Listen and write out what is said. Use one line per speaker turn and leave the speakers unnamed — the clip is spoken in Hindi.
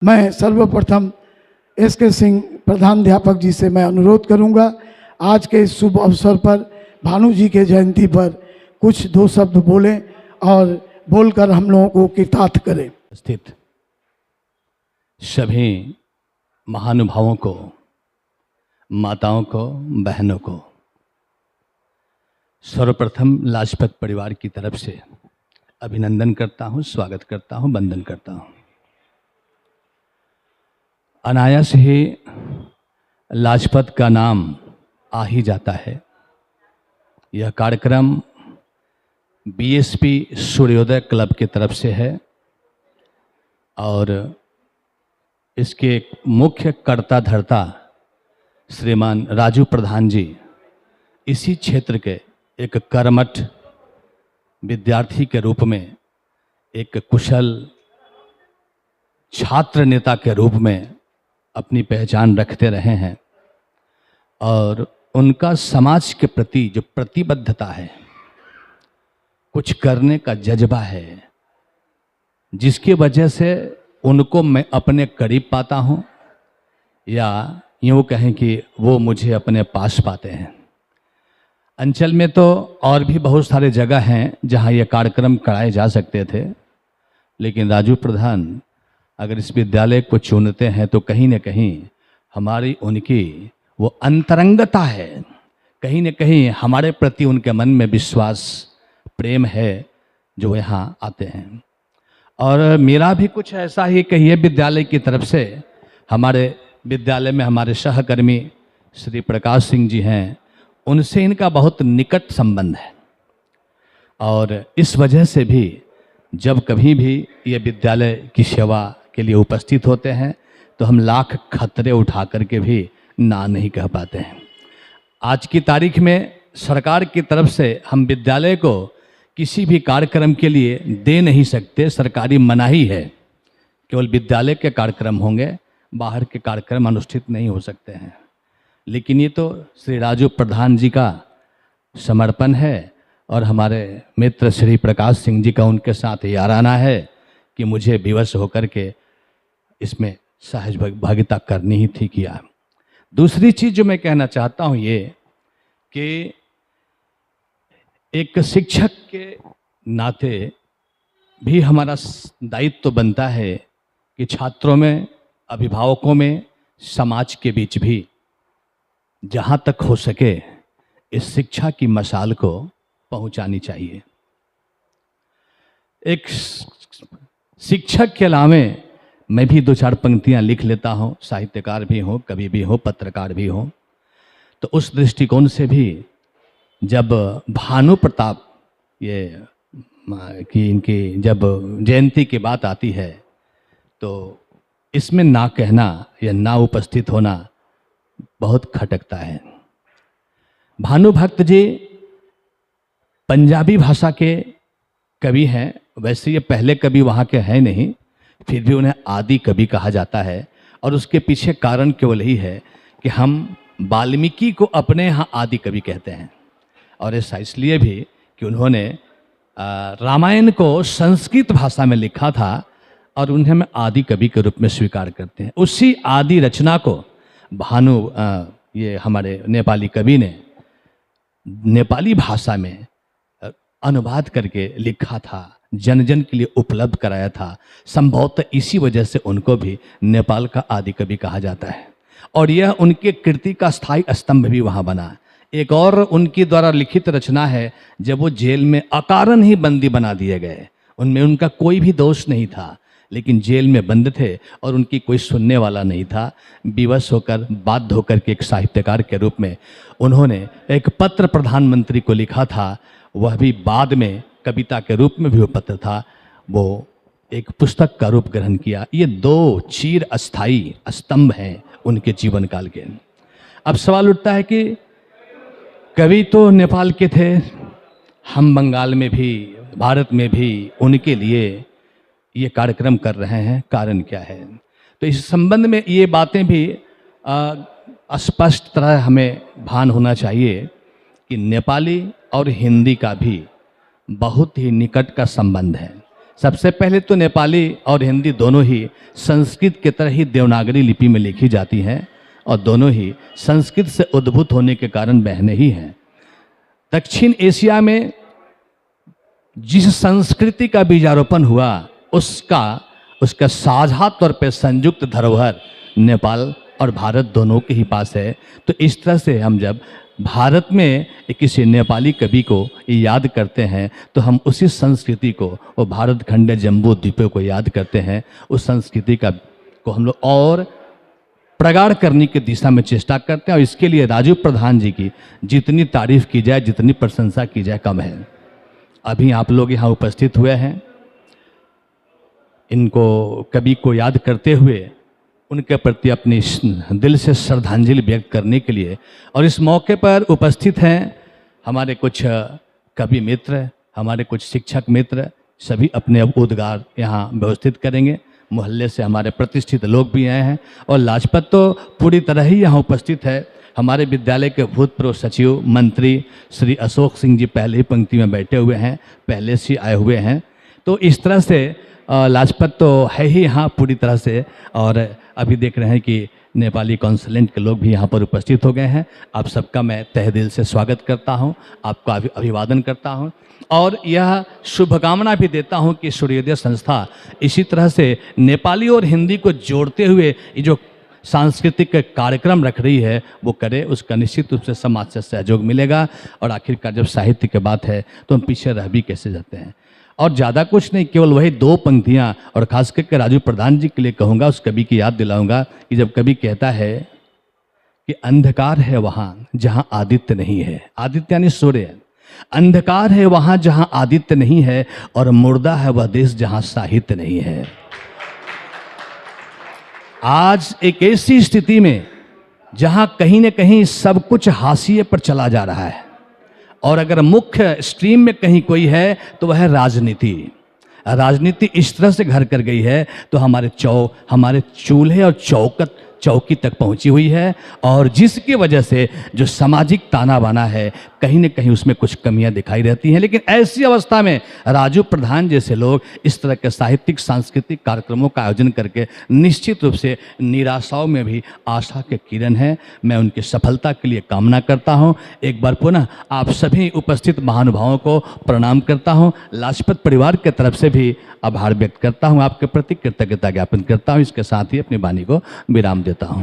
मैं सर्वप्रथम एस.के. सिंह प्रधानाध्यापक जी से मैं अनुरोध करूंगा, आज के इस शुभ अवसर पर भानु जी के जयंती पर कुछ दो शब्द बोलें और बोलकर हम लोगों को कृतार्थ करें।
स्थित सभी महानुभावों को, माताओं को, बहनों को सर्वप्रथम लाजपत परिवार की तरफ से अभिनंदन करता हूं, स्वागत करता हूं, वंदन करता हूं। अनायास ही लाजपत का नाम आ ही जाता है। यह कार्यक्रम बीएसपी सूर्योदय क्लब की तरफ से है और इसके मुख्य कर्ता धर्ता श्रीमान राजू प्रधान जी इसी क्षेत्र के एक कर्मठ विद्यार्थी के रूप में, एक कुशल छात्र नेता के रूप में अपनी पहचान रखते रहे हैं और उनका समाज के प्रति जो प्रतिबद्धता है, कुछ करने का जज्बा है, जिसकी वजह से उनको मैं अपने करीब पाता हूं या यूँ कहें कि वो मुझे अपने पास पाते हैं। अंचल में तो और भी बहुत सारे जगह हैं जहां ये कार्यक्रम कराए जा सकते थे, लेकिन राजू प्रधान अगर इस विद्यालय को चुनते हैं तो कहीं न कहीं हमारी उनकी वो अंतरंगता है, कहीं न कहीं हमारे प्रति उनके मन में विश्वास, प्रेम है जो यहाँ आते हैं। और मेरा भी कुछ ऐसा ही कहिए विद्यालय की तरफ से, हमारे विद्यालय में हमारे सहकर्मी श्री प्रकाश सिंह जी हैं, उनसे इनका बहुत निकट संबंध है और इस वजह से भी जब कभी भी ये विद्यालय की सेवा के लिए उपस्थित होते हैं तो हम लाख खतरे उठा करके भी ना नहीं कह पाते हैं। आज की तारीख में सरकार की तरफ से हम विद्यालय को किसी भी कार्यक्रम के लिए दे नहीं सकते, सरकारी मनाही है। केवल विद्यालय के कार्यक्रम होंगे, बाहर के कार्यक्रम अनुष्ठित नहीं हो सकते हैं। लेकिन ये तो श्री राजू प्रधान जी का समर्पण है और हमारे मित्र श्री प्रकाश सिंह जी का उनके साथ याराना है कि मुझे विवश होकर के इसमें सहज भागिता करनी ही थी किया। दूसरी चीज़ जो मैं कहना चाहता हूँ ये कि एक शिक्षक के नाते भी हमारा दायित्व तो बनता है कि छात्रों में, अभिभावकों में, समाज के बीच भी जहाँ तक हो सके इस शिक्षा की मशाल को पहुँचानी चाहिए। एक शिक्षक के अलावे मैं भी दो चार पंक्तियाँ लिख लेता हूँ, साहित्यकार भी हूँ, कवि भी हूँ, पत्रकार भी हूँ। तो उस दृष्टिकोण से भी जब भानु प्रताप ये कि इनकी जब जयंती की बात आती है तो इसमें ना कहना या ना उपस्थित होना बहुत खटकता है। भानु भक्त जी पंजाबी भाषा के कवि हैं, वैसे ये पहले कवि वहाँ के हैं नहीं, फिर भी उन्हें आदि कवि कहा जाता है और उसके पीछे कारण केवल यही है कि हम वाल्मीकि को अपने यहाँ आदि कवि कहते हैं और ऐसा इसलिए भी कि उन्होंने रामायण को संस्कृत भाषा में लिखा था और उन्हें हम आदि कवि के रूप में स्वीकार करते हैं। उसी आदि रचना को भानु ये हमारे नेपाली कवि ने नेपाली भाषा में अनुवाद करके लिखा था, जन जन के लिए उपलब्ध कराया था। संभवतः इसी वजह से उनको भी नेपाल का आदि कवि कहा जाता है और यह उनके कृति का स्थायी स्तंभ भी वहाँ बना। एक और उनकी द्वारा लिखित रचना है, जब वो जेल में अकारण ही बंदी बना दिए गए, उनमें उनका कोई भी दोष नहीं था, लेकिन जेल में बंद थे और उनकी कोई सुनने वाला नहीं था। विवश होकर, बाध्य होकर के एक साहित्यकार के रूप में उन्होंने एक पत्र प्रधानमंत्री को लिखा था, वह भी बाद में कविता के रूप में भी वो पत्र था, वो एक पुस्तक का रूप ग्रहण किया। ये दो चीर अस्थाई स्तंभ हैं उनके जीवन काल के। अब सवाल उठता है कि कवि तो नेपाल के थे, हम बंगाल में भी, भारत में भी उनके लिए ये कार्यक्रम कर रहे हैं, कारण क्या है? तो इस संबंध में ये बातें भी स्पष्ट तरह हमें भान होना चाहिए कि नेपाली और हिंदी का भी बहुत ही निकट का संबंध है। सबसे पहले तो नेपाली और हिंदी दोनों ही संस्कृत की तरह ही देवनागरी लिपि में लिखी जाती हैं और दोनों ही संस्कृत से उद्भूत होने के कारण बहनें ही हैं। दक्षिण एशिया में जिस संस्कृति का बीजारोपण हुआ उसका साझा तौर पे संयुक्त धरोहर नेपाल और भारत दोनों के ही पास है। तो इस तरह से हम जब भारत में किसी नेपाली कवि को याद करते हैं तो हम उसी संस्कृति को और भारत खंड जम्बू द्वीपों को याद करते हैं। उस संस्कृति को हम लोग और प्रगाढ़ करने की दिशा में चेष्टा करते हैं और इसके लिए राजीव प्रधान जी की जितनी तारीफ की जाए, जितनी प्रशंसा की जाए कम है। अभी आप लोग यहाँ उपस्थित हुए हैं इनको कवि को याद करते हुए उनके प्रति अपनी दिल से श्रद्धांजलि व्यक्त करने के लिए। और इस मौके पर उपस्थित हैं हमारे कुछ कवि मित्र, हमारे कुछ शिक्षक मित्र, सभी अपने अब उद्गार यहाँ व्यवस्थित करेंगे। मोहल्ले से हमारे प्रतिष्ठित लोग भी आए हैं और लाजपत तो पूरी तरह ही यहाँ उपस्थित है। हमारे विद्यालय के भूतपूर्व सचिव मंत्री श्री अशोक सिंह जी पहले ही पंक्ति में बैठे हुए हैं, पहले से आए हुए हैं। तो इस तरह से लाजपत तो है ही यहाँ पूरी तरह से। और अभी देख रहे हैं कि नेपाली कॉन्सुलेंट के लोग भी यहाँ पर उपस्थित हो गए हैं। आप सबका मैं तहे दिल से स्वागत करता हूँ, आपका अभिवादन करता हूँ और यह शुभकामना भी देता हूँ कि सूर्योदय संस्था इसी तरह से नेपाली और हिंदी को जोड़ते हुए ये जो सांस्कृतिक कार्यक्रम रख रही है वो करे, उसका निश्चित रूप से समाज से सहयोग मिलेगा। और आखिरकार जब साहित्य की बात है तो हम पीछे रह भी कैसे जाते हैं। और ज़्यादा कुछ नहीं, केवल वही दो पंक्तियाँ और खास करके राजीव प्रधान जी के लिए कहूँगा, उस कवि की याद दिलाऊंगा कि जब कवि कहता है कि अंधकार है वहाँ जहाँ आदित्य नहीं है, आदित्य यानी सूर्य, अंधकार है वहाँ जहाँ आदित्य नहीं है और मुर्दा है वह देश जहाँ साहित्य नहीं है। आज एक ऐसी स्थिति में जहाँ कहीं न कहीं सब कुछ हाशिए पर चला जा रहा है और अगर मुख्य स्ट्रीम में कहीं कोई है तो वह है राजनीति। राजनीति इस तरह से घर कर गई है तो हमारे चूल्हे और चौकी तक पहुंची हुई है और जिसकी वजह से जो सामाजिक ताना बाना है कहीं न कहीं उसमें कुछ कमियां दिखाई रहती हैं। लेकिन ऐसी अवस्था में राजीव प्रधान जैसे लोग इस तरह के साहित्यिक सांस्कृतिक कार्यक्रमों का आयोजन करके निश्चित रूप से निराशाओं में भी आशा के किरण हैं। मैं उनकी सफलता के लिए कामना करता हूं। एक बार पुनः आप सभी उपस्थित महानुभावों को प्रणाम करता हूं। लाजपत परिवार के तरफ से भी आभार व्यक्त करता हूं, आपके प्रति कृतज्ञता ज्ञापन करता हूं। इसके साथ ही अपनी वाणी को विराम देता हूं।